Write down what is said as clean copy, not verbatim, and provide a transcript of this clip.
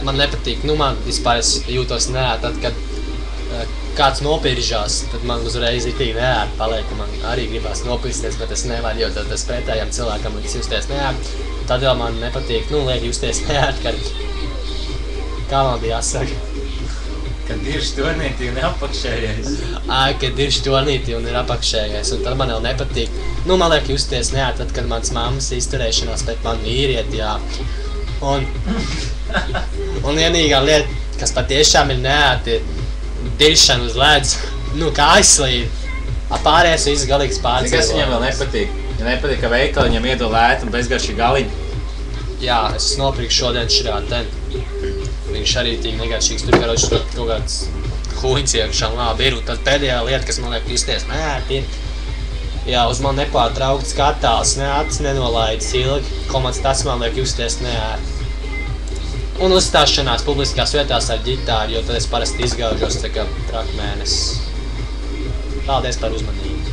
Man nepatīk, nu man vispār es jūtos neērti, tad, kad kāds nopiržās, tad man uzreiz itīgi neērti paliek, un man arī gribās nopirksties, bet es nevaru, jo tad tas pretējam cilvēkam liks justies neērti. Tad vēl man nepatīk, nu, liek justies neērti, kad, kā man bija jāsaka? Kad ir štornīti un ir apakšējais. Kad ir štornīti un ir apakšējais, un tad man vēl nepatīk. Nu, man liek justies neērti, tad, kad mans mammas izturēšanās pret mani vīrieti, jā. Un vienīgā lieta, kas patiešām ir neērti, ir diršana uz ledus, nu, kā aizslīd. Pārējais viss galīgs pārdzīvojums. Kas viņam vēl nepatīk? Ja nepatīk, ka veikali viņam iedod lētu un bezgarši galiņu. Jā, es nopirku šodien širā ten. Viņš arī tīk negaršīgs, tur karoči kaut kāds huņs iekšā un labi ir. Un tad pēdējā lieta, kas man liek justies neērti, ir, jā, uz man nepārtraukt skatās, ne acis nenolaidas ilgi, ko tas man liek justies neērti. Un uzstāšanās publiskās vietās ar ģitāru, jo tad es parasti izgaužos tā kā trakmēnes. Paldies par uzmanību.